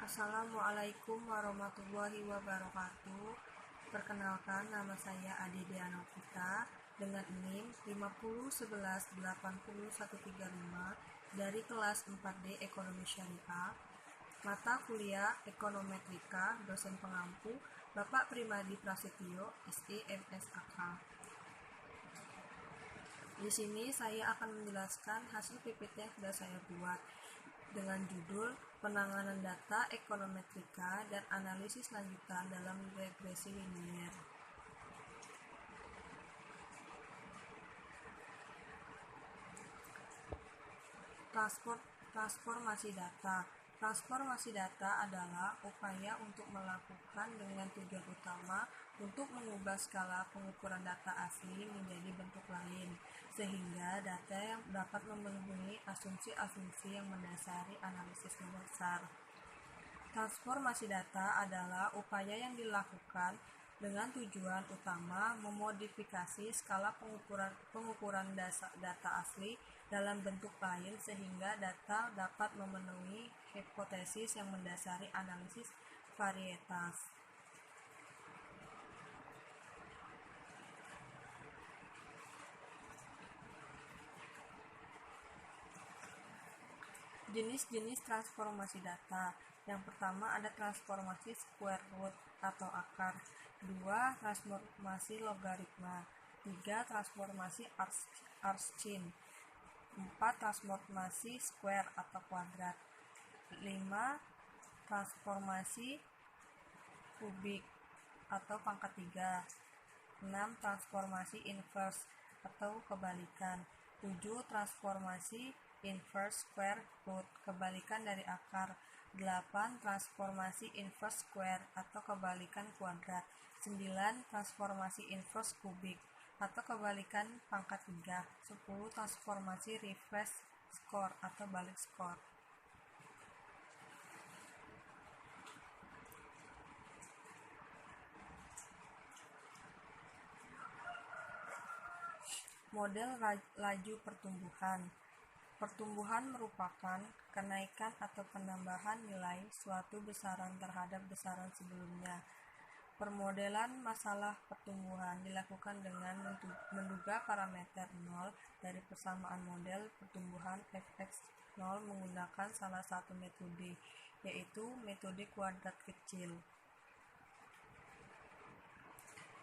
Assalamualaikum warahmatullahi wabarakatuh. Perkenalkan, nama saya Adi Dianopita dengan NIM 5011800135 dari kelas 4D Ekonomi Syariah. Mata kuliah Ekonometrika, dosen pengampu Bapak Primadi Prasetyo, SI MSAK. Di sini saya akan menjelaskan hasil PPT yang sudah saya buat dengan judul Penanganan Data Ekonometrika dan Analisis Lanjutan dalam Regresi Linier. Transformasi data. Transformasi data adalah upaya untuk melakukan dengan tujuan utama untuk mengubah skala pengukuran data asli menjadi bentuk lain, sehingga data yang dapat memenuhi asumsi-asumsi yang mendasari analisis mendasar. Transformasi data adalah upaya yang dilakukan dengan tujuan utama memodifikasi skala pengukuran data asli dalam bentuk lain sehingga data dapat memenuhi hipotesis yang mendasari analisis varietas. Jenis-jenis transformasi data. Yang pertama ada transformasi square root atau akar, 2 transformasi logaritma, 3 transformasi Archin, 4 transformasi square atau kuadrat, 5 transformasi kubik atau pangkat 3, 6 transformasi inverse atau kebalikan, 7 transformasi inverse square root, kebalikan dari akar, 8 transformasi inverse square atau kebalikan kuadrat, 9 transformasi inverse kubik atau kebalikan pangkat 3, 10 transformasi reverse square atau balik skor. Model laju pertumbuhan. Pertumbuhan merupakan kenaikan atau penambahan nilai suatu besaran terhadap besaran sebelumnya. Permodelan masalah pertumbuhan dilakukan dengan menduga parameter 0 dari persamaan model pertumbuhan fx0 menggunakan salah satu metode, yaitu metode kuadrat kecil.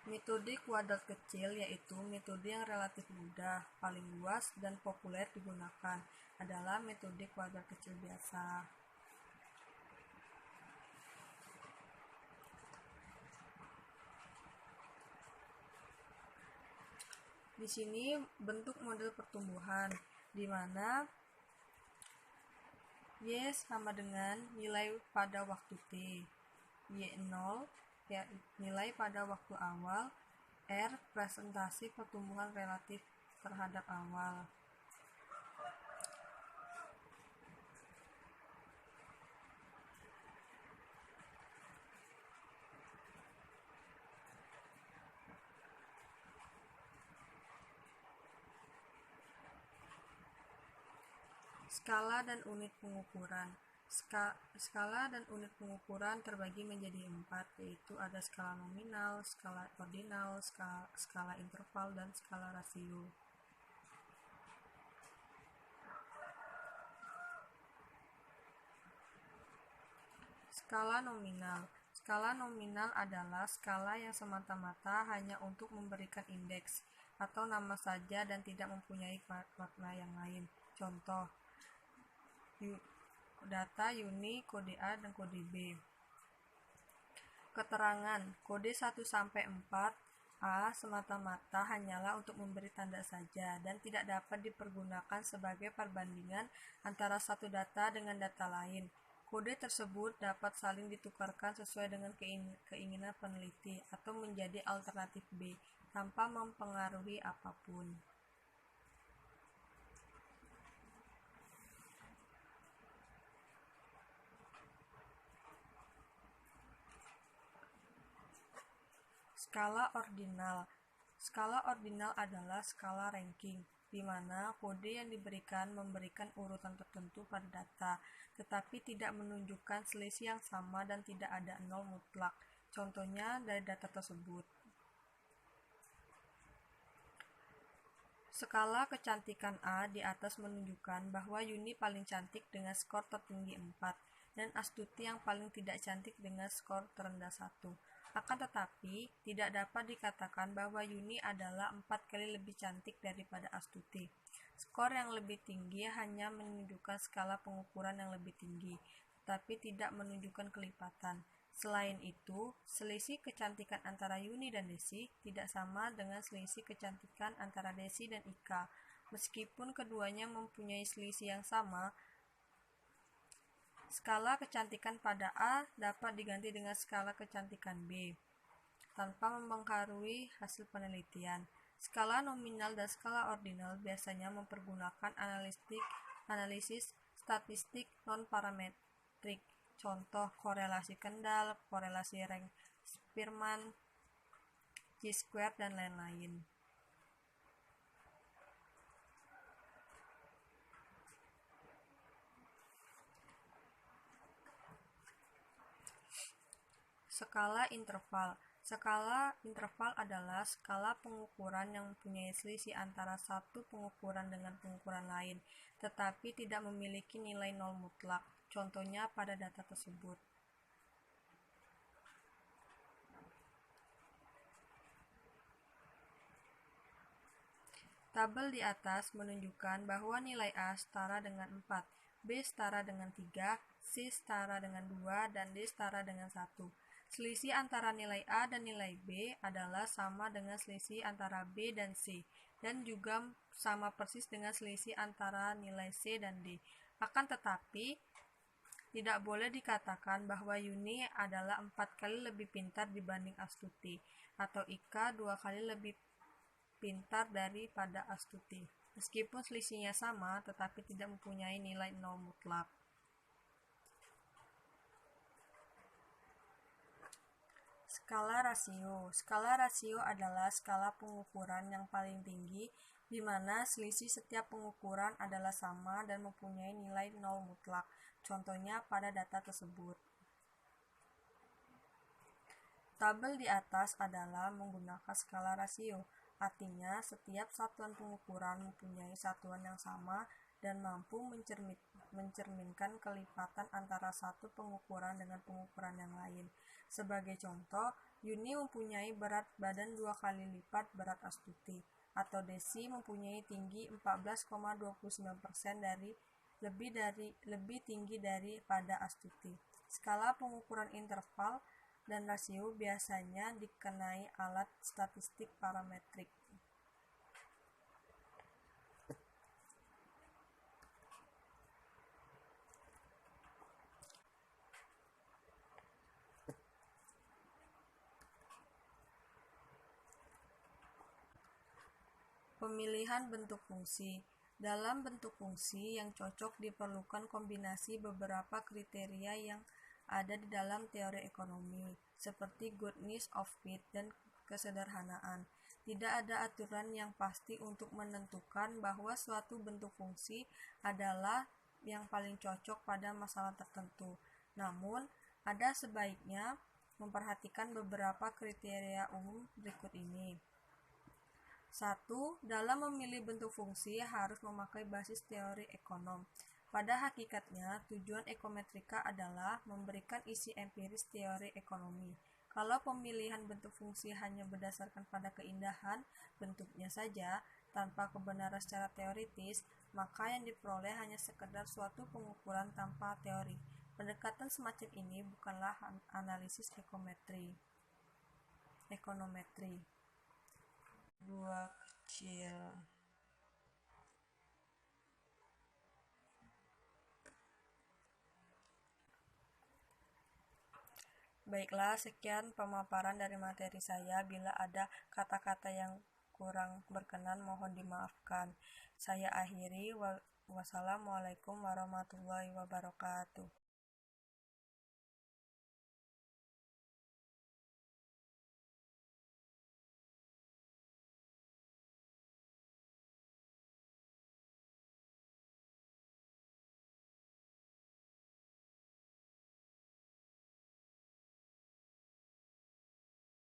Metode kuadrat kecil yaitu metode yang relatif mudah, paling luas, dan populer digunakan adalah metode kuadrat kecil biasa. Di sini bentuk model pertumbuhan, di mana Y sama dengan nilai pada waktu T, Y0 ya nilai pada waktu awal, R presentasi pertumbuhan relatif terhadap awal. Skala dan unit pengukuran. Skala dan unit pengukuran terbagi menjadi 4, yaitu ada skala nominal, skala ordinal, skala interval, dan skala rasio. Skala nominal. Skala nominal adalah skala yang semata-mata hanya untuk memberikan indeks atau nama saja dan tidak mempunyai makna yang lain. Contoh, data uni, kode A dan kode B. Keterangan, kode 1-4 A semata-mata hanyalah untuk memberi tanda saja dan tidak dapat dipergunakan sebagai perbandingan antara satu data dengan data lain. Kode tersebut dapat saling ditukarkan sesuai dengan keinginan peneliti atau menjadi alternatif B tanpa mempengaruhi apapun. Skala ordinal. Skala ordinal adalah skala ranking, di mana kode yang diberikan memberikan urutan tertentu pada data, tetapi tidak menunjukkan selisih yang sama dan tidak ada nol mutlak. Contohnya dari data tersebut. Skala kecantikan A di atas menunjukkan bahwa Yuni paling cantik dengan skor tertinggi 4 dan Astuti yang paling tidak cantik dengan skor terendah 1. Akan tetapi, tidak dapat dikatakan bahwa Yuni adalah 4 kali lebih cantik daripada Astuti. Skor yang lebih tinggi hanya menunjukkan skala pengukuran yang lebih tinggi, tetapi tidak menunjukkan kelipatan. Selain itu, selisih kecantikan antara Yuni dan Desi tidak sama dengan selisih kecantikan antara Desi dan Ika. Meskipun keduanya mempunyai selisih yang sama, skala kecantikan pada A dapat diganti dengan skala kecantikan B, tanpa mempengaruhi hasil penelitian. Skala nominal dan skala ordinal biasanya mempergunakan analisis statistik non-parametrik. Contoh korelasi Kendall, korelasi Rank-Spearman, Chi-square, dan lain-lain. Skala interval. Skala interval adalah skala pengukuran yang mempunyai selisih antara satu pengukuran dengan pengukuran lain, tetapi tidak memiliki nilai nol mutlak. Contohnya pada data tersebut. Tabel di atas menunjukkan bahwa nilai A setara dengan 4, B setara dengan 3, C setara dengan 2, dan D setara dengan 1. Selisih antara nilai A dan nilai B adalah sama dengan selisih antara B dan C, dan juga sama persis dengan selisih antara nilai C dan D. Akan tetapi, tidak boleh dikatakan bahwa Yuni adalah 4 kali lebih pintar dibanding Astuti, atau Ika 2 kali lebih pintar daripada Astuti. Meskipun selisihnya sama, tetapi tidak mempunyai nilai nol mutlak. Skala rasio. Skala rasio adalah skala pengukuran yang paling tinggi, di mana selisih setiap pengukuran adalah sama dan mempunyai nilai nol mutlak. Contohnya pada data tersebut. Tabel di atas adalah menggunakan skala rasio. Artinya, setiap satuan pengukuran mempunyai satuan yang sama dan mampu mencerminkan kelipatan antara satu pengukuran dengan pengukuran yang lain. Sebagai contoh, Yuni mempunyai berat badan 2 kali lipat berat Astuti, atau Desi mempunyai tinggi 14,29% lebih tinggi daripada Astuti. Skala pengukuran interval dan rasio biasanya dikenai alat statistik parametrik. Pemilihan bentuk fungsi. Dalam bentuk fungsi yang cocok diperlukan kombinasi beberapa kriteria yang ada di dalam teori ekonomi, seperti goodness of fit dan kesederhanaan. Tidak ada aturan yang pasti untuk menentukan bahwa suatu bentuk fungsi adalah yang paling cocok pada masalah tertentu. Namun, ada sebaiknya memperhatikan beberapa kriteria umum berikut ini. 1. Dalam memilih bentuk fungsi harus memakai basis teori ekonom. Pada hakikatnya, tujuan ekometrika adalah memberikan isi empiris teori ekonomi. Kalau pemilihan bentuk fungsi hanya berdasarkan pada keindahan bentuknya saja, tanpa kebenaran secara teoritis, maka yang diperoleh hanya sekedar suatu pengukuran tanpa teori. Pendekatan semacam ini bukanlah analisis ekonometri. Dua kecil. Baiklah, sekian pemaparan dari materi saya. Bila ada kata-kata yang kurang berkenan, mohon dimaafkan. Saya akhiri. Wassalamualaikum warahmatullahi wabarakatuh.